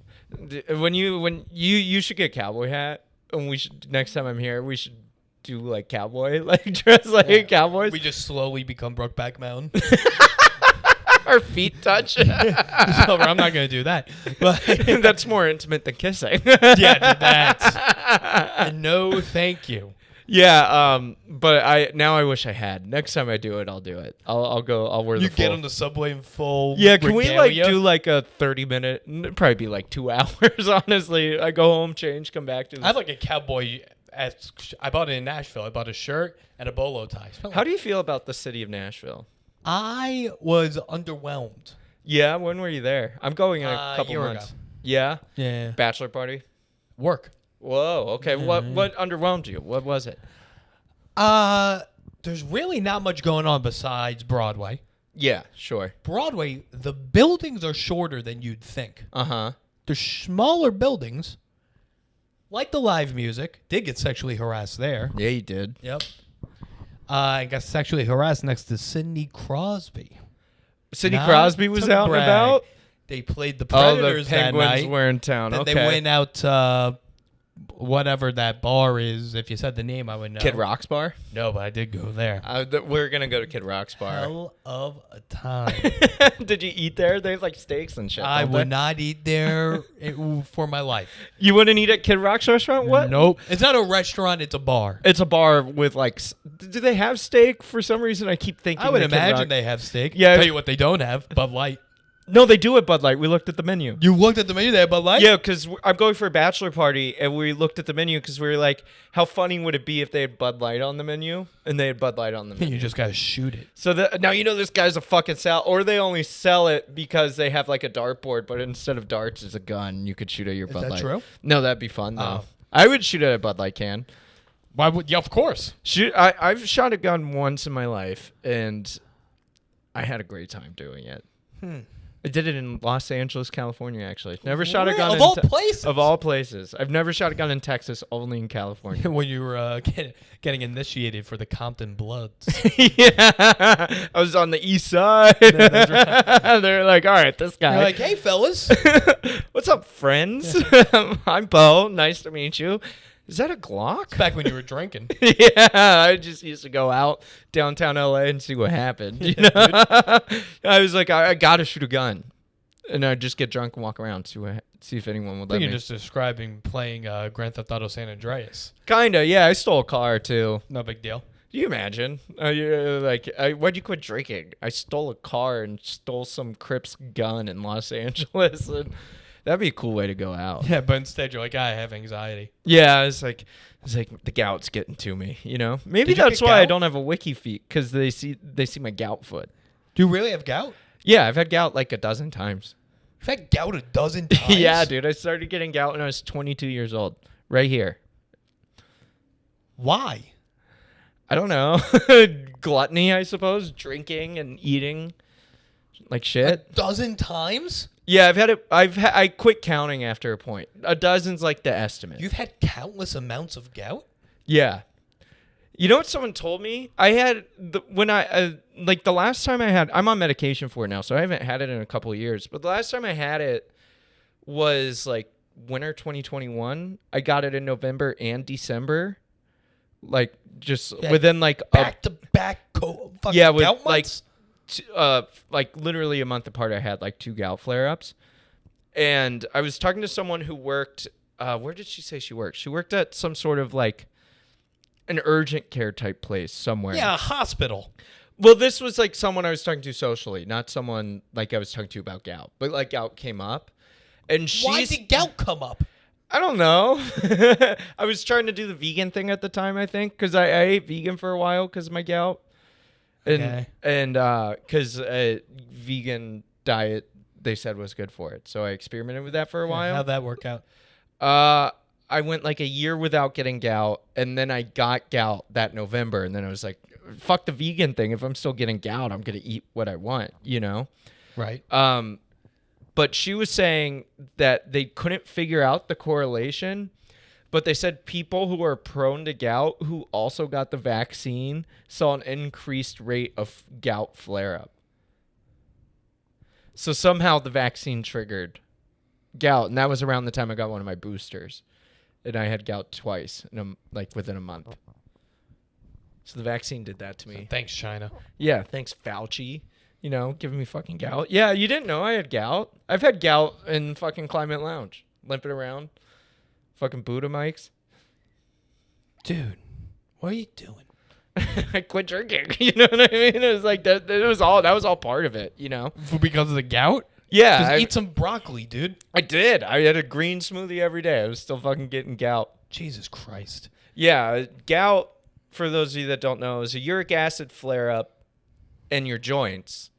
When you should get a cowboy hat, and we should, next time I'm here, we should do like cowboy, like dress like cowboys. We just slowly become Brokeback Mountain. Our feet touch. So I'm not going to do that. But That's more intimate than kissing. yeah, that's no thank you. Yeah, but I wish I had. Next time I do it, I'll do it. I'll wear the You full. get on the subway in full. Yeah, can we like regalia? do like a 30-minute? It'd probably be like 2 hours. Honestly, I go home, change, come back to. I have like a cowboy. I bought it in Nashville. I bought a shirt and a bolo tie. How do you feel about the city of Nashville? I was underwhelmed. Yeah, when were you there? I'm going in a couple year months. ago. Yeah, Yeah. bachelor party. Work. Whoa. Okay. What underwhelmed you? What was it? There's really not much going on besides Broadway. Yeah. Sure. Broadway, the buildings are shorter than you'd think. Uh-huh. They're smaller buildings. Like the live music. Did get sexually harassed there. Yeah, you did. Yep. I got sexually harassed next to Sidney Crosby. Sidney Not Crosby was to out and brag. about. They played the Oh, Predators the Penguins that night. were in town. Then Okay. they went out whatever that bar is. If you said the name, I would know. Kid Rock's bar. No, but I did go there. We're gonna go to Kid Rock's bar. Hell of a time. Did you eat there? They have like steaks and shit. I don't would they? not eat there for my life. You wouldn't eat at Kid Rock's restaurant? What? Nope. It's not a restaurant. It's a bar. It's a bar with like. Do they have steak? For some reason, I keep thinking. I would that Kid imagine Rock- they have steak. Yeah. Tell you what they don't have. Bud Light. No, they do at Bud Light. We looked at the menu. You looked at the menu. They have Bud Light? Yeah, because I'm going for a bachelor party, and we looked at the menu because we were like, how funny would it be if they had Bud Light on the menu? And they had Bud Light on the menu. You just got to shoot it. So now you know this guy's a fucking sell, or they only sell it because they have like a dartboard, but instead of darts, it's a gun. You could shoot at your Bud that Light. true? No, that'd be fun though. Oh. I would shoot at a Bud Light can. Why would? Yeah, of course. I've shot a gun once in my life, and I had a great time doing it. I did it in Los Angeles, California, actually. Never shot a gun Of in all places? Of all places. I've never shot a gun in Texas, only in California. When you were getting initiated for the Compton Bloods. Yeah. I was on the east side. No, that's right. They're like, all right, this guy. You're like, hey, fellas. What's up, friends? I'm Bo. Nice to meet you. Is that a Glock? Back when you were drinking. Yeah, I just used to go out downtown LA and see what happened. You know? I was like, I gotta shoot a gun, and I'd just get drunk and walk around, see if anyone would I let think me. you're just describing playing Grand Theft Auto San Andreas. Kinda, yeah. I stole a car too. No big deal. Can you imagine? Why'd you quit drinking? I stole a car and stole some Crip's gun in Los Angeles. And that'd be a cool way to go out. Yeah, but instead you're like, I have anxiety. Yeah, it's like the gout's getting to me. You know, maybe Did you that's get why I gout? don't have a wiki feet, because they see my gout foot. Do you really have gout? Yeah, I've had gout like a dozen times. You've had gout a dozen times? Yeah, dude. I started getting gout when I was 22 years old. Right here. Why? I don't know. Gluttony, I suppose. Drinking and eating like shit. A dozen times? Yeah, I've had it. I quit counting after a point. A dozen's like the estimate. You've had countless amounts of gout? Yeah. You know what someone told me? I had the last time I'm on medication for it now, so I haven't had it in a couple of years. But the last time I had it was like winter 2021. I got it in November and December. Like just within like back to back fucking yeah, with gout months? like literally a month apart, I had like 2 gout flare-ups. And I was talking to someone who worked, where did she say she worked? She worked at some sort of like an urgent care type place somewhere. Yeah, a hospital. Well, this was like someone I was talking to socially, not someone like I was talking to about gout. But like gout came up. And Why did gout come up? I don't know. I was trying to do the vegan thing at the time, I think, because I ate vegan for a while because of my gout. And because vegan diet, they said was good for it. So I experimented with that for a while. How'd that work out? I went like a year without getting gout, and then I got gout that November, and then I was like, fuck the vegan thing. If I'm still getting gout, I'm going to eat what I want, you know? Right. But she was saying that they couldn't figure out the correlation, but they said people who are prone to gout who also got the vaccine saw an increased rate of gout flare-up. So somehow the vaccine triggered gout, and that was around the time I got one of my boosters, and I had gout twice, within a month. So the vaccine did that to me. Thanks, China. Yeah, thanks, Fauci. You know, giving me fucking gout. Yeah, you didn't know I had gout. I've had gout in fucking Climate Lounge. Limping around. Fucking Buddha mics. Dude, what are you doing? I quit drinking. You know what I mean? It was like that was all part of it, you know? Because of the gout? Yeah. Just eat some broccoli, dude. I did. I had a green smoothie every day. I was still fucking getting gout. Jesus Christ. Yeah, gout, for those of you that don't know, is a uric acid flare-up in your joints.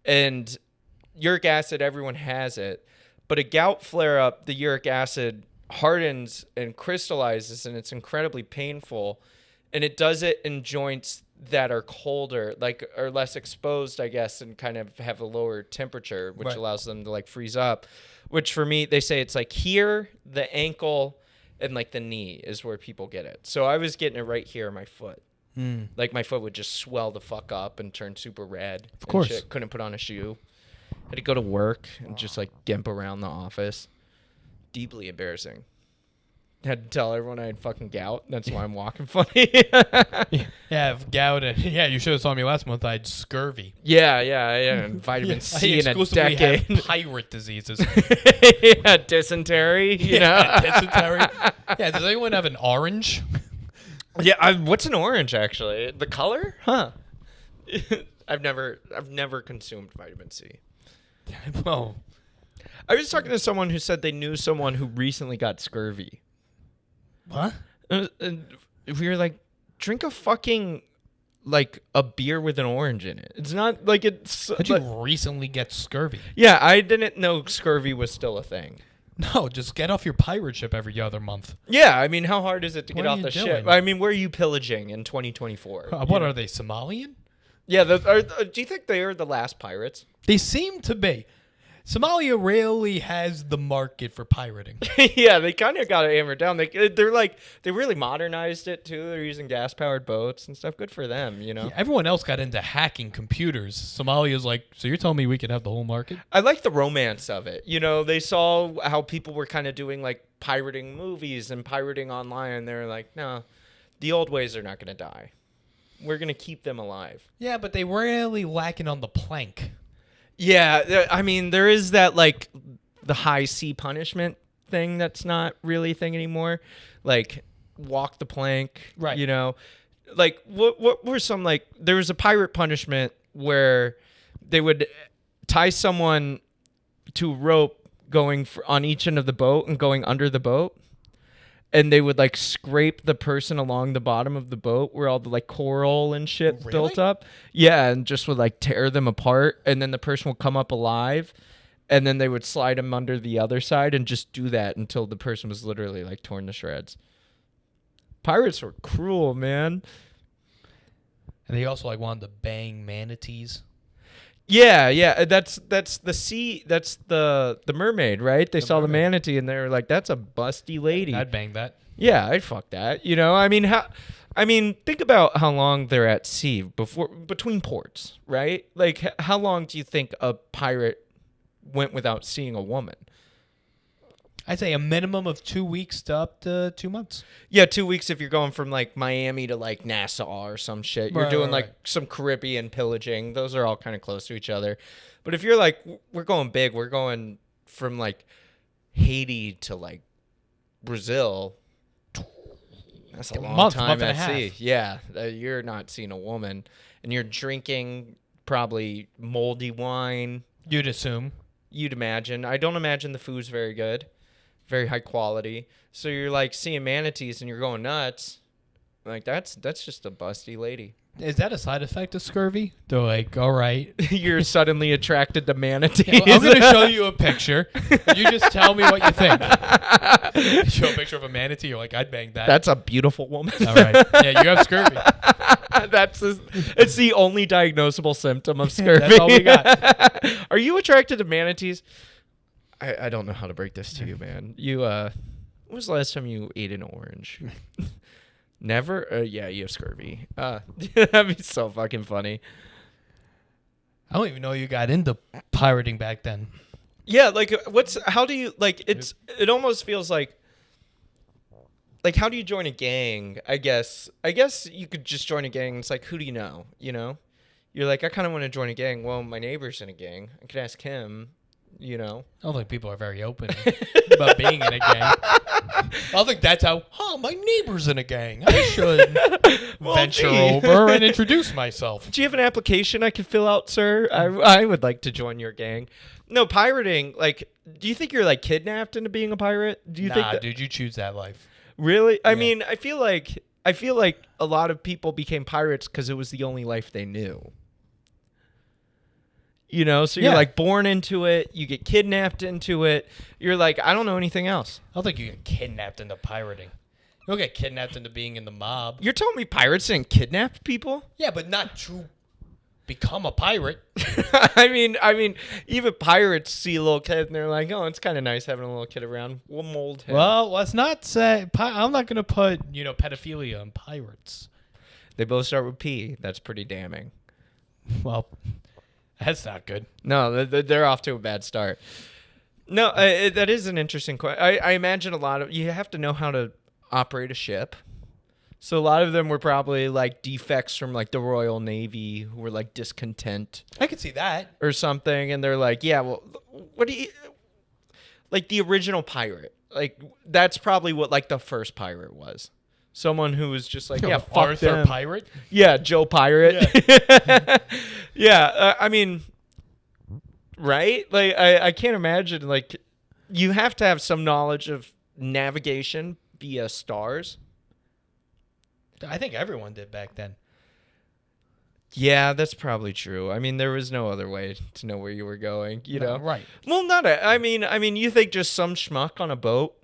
And uric acid, everyone has it. But a gout flare-up, the uric acid hardens and crystallizes, and it's incredibly painful. And it does it in joints that are colder, like are less exposed, I guess, and kind of have a lower temperature, which allows them to like freeze up. Which for me, they say it's like here, the ankle, and like the knee is where people get it. So I was getting it right here in my foot. Like my foot would just swell the fuck up and turn super red. Of course. Shit. Couldn't put on a shoe. Had to go to work and just like gimp around the office. Deeply embarrassing. Had to tell everyone I had fucking gout. That's why I'm walking funny. Yeah, gout. And, yeah, you should have saw me last month. I had scurvy. Yeah. And vitamin C in a exclusively decade. have pirate diseases. Yeah, dysentery. You know? Dysentery. Yeah, does anyone have an orange? Yeah, what's an orange actually? The color? Huh. I've never consumed vitamin C. Well, I was talking to someone who said they knew someone who recently got scurvy. what? And we were like, drink a fucking like a beer with an orange in it. It's not like it's. Did you recently get scurvy? Yeah, I didn't know scurvy was still a thing. No, just get off your pirate ship every other month. Yeah, I mean, how hard is it to What get are off you the doing? ship? I mean, where are you pillaging in 2024? What are they, Somalian? Yeah, do you think they are the last pirates? They seem to be. Somalia really has the market for pirating. Yeah, they kind of got it hammered down. They're like, they really modernized it too. They're using gas powered boats and stuff. Good for them, you know. Yeah, everyone else got into hacking computers. Somalia's like, so you're telling me we could have the whole market? I like the romance of it. You know, they saw how people were kind of doing like pirating movies and pirating online. And they're like, no, the old ways are not going to die. We're going to keep them alive. Yeah, but they were really lacking on the plank. Yeah, I mean, there is that like the high sea punishment thing that's not really a thing anymore. Like walk the plank, right? You know, like what were some like there was a pirate punishment where they would tie someone to a rope going on each end of the boat and going under the boat. And they would like scrape the person along the bottom of the boat where all the like coral and shit built up. Yeah, and just would like tear them apart. And then the person would come up alive. And then they would slide them under the other side and just do that until the person was literally like torn to shreds. Pirates were cruel, man. And they also like wanted to bang manatees. Yeah, that's the sea. That's the mermaid, right? They saw the manatee and they were like, "That's a busty lady." I'd bang that. Yeah, I'd fuck that. You know, I mean, think about how long they're at sea between ports, right? Like, how long do you think a pirate went without seeing a woman? I'd say a minimum of 2 weeks to up to 2 months. Yeah, 2 weeks if you're going from like Miami to like Nassau or some shit. You're doing like some Caribbean pillaging. Those are all kind of close to each other. But if you're like, we're going big, we're going from like Haiti to like Brazil. That's a long time at sea. Yeah, you're not seeing a woman. And you're drinking probably moldy wine. You'd assume. You'd imagine. I don't imagine the food's very good. Very high quality. So you're like seeing manatees and you're going nuts. Like that's just a busty lady. Is that a side effect of scurvy? They're like, all right. You're suddenly attracted to manatees. Yeah, well, I'm going to show you a picture. You just tell me what you think. Show a picture of a manatee. You're like, I'd bang that. That's a beautiful woman. All right. Yeah, you have scurvy. It's the only diagnosable symptom of scurvy. That's all we got. Are you attracted to manatees? I don't know how to break this to you, man. You when was the last time you ate an orange? Never? Yeah, you have scurvy. That'd be so fucking funny. I don't even know you got into pirating back then. Yeah, like how do you like it almost feels like how do you join a gang? I guess you could just join a gang. It's like, who do you know? You know? You're like, I kind of want to join a gang. Well, my neighbor's in a gang. I could ask him. You know, I don't think people are very open about being in a gang. I don't think that's how. Oh, my neighbor's in a gang. I should venture over and introduce myself. Do you have an application I could fill out, sir? I would like to join your gang. No, pirating. Like, do you think you're like kidnapped into being a pirate? Do you think dude, you choose that life. Really? I mean, I feel like a lot of people became pirates because it was the only life they knew. You know, so you're like born into it. You get kidnapped into it. You're like, I don't know anything else. I don't think you get kidnapped into pirating. You don't get kidnapped into being in the mob. You're telling me pirates didn't kidnap people? Yeah, but not to become a pirate. I mean, even pirates see a little kid and they're like, oh, it's kind of nice having a little kid around. We'll mold him. Well, let's not say. I'm not going to put, pedophilia on pirates. They both start with P. That's pretty damning. Well, that's not good. No, they're off to a bad start. No, that is an interesting question. I imagine you have to know how to operate a ship. So a lot of them were probably like defects from like the Royal Navy who were like discontent. I could see that. Or something. And they're like, yeah, well, what do you... Like the original pirate. Like that's probably what like the first pirate was. Someone who was just like, yeah, fuck Arthur them. Pirate? Yeah, Joe Pirate. Yeah, yeah I mean, right? Like, I can't imagine, like, you have to have some knowledge of navigation via stars. I think everyone did back then. Yeah, that's probably true. I mean, there was no other way to know where you were going, you know? Right. Well, I mean, you think just some schmuck on a boat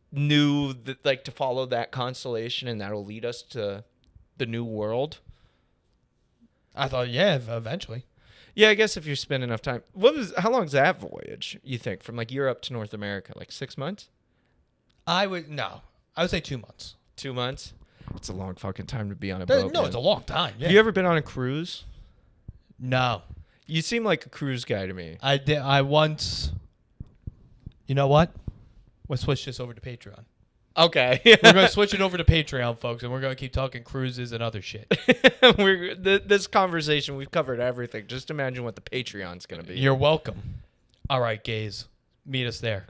knew that, like, to follow that constellation and that'll lead us to the new world? I thought, yeah, eventually. Yeah, I guess if you spend enough time. How long is that voyage, you think, from like Europe to North America? Like 6 months? I would say 2 months. 2 months? It's a long fucking time to be on a boat. No, man. it's a long time. Yeah. Have you ever been on a cruise? No. You seem like a cruise guy to me. I did. I once. You know what? We'll switch this over to Patreon. Okay. We're going to switch it over to Patreon, folks, and we're going to keep talking cruises and other shit. This conversation, we've covered everything. Just imagine what the Patreon's going to be. You're welcome. All right, gays. Meet us there.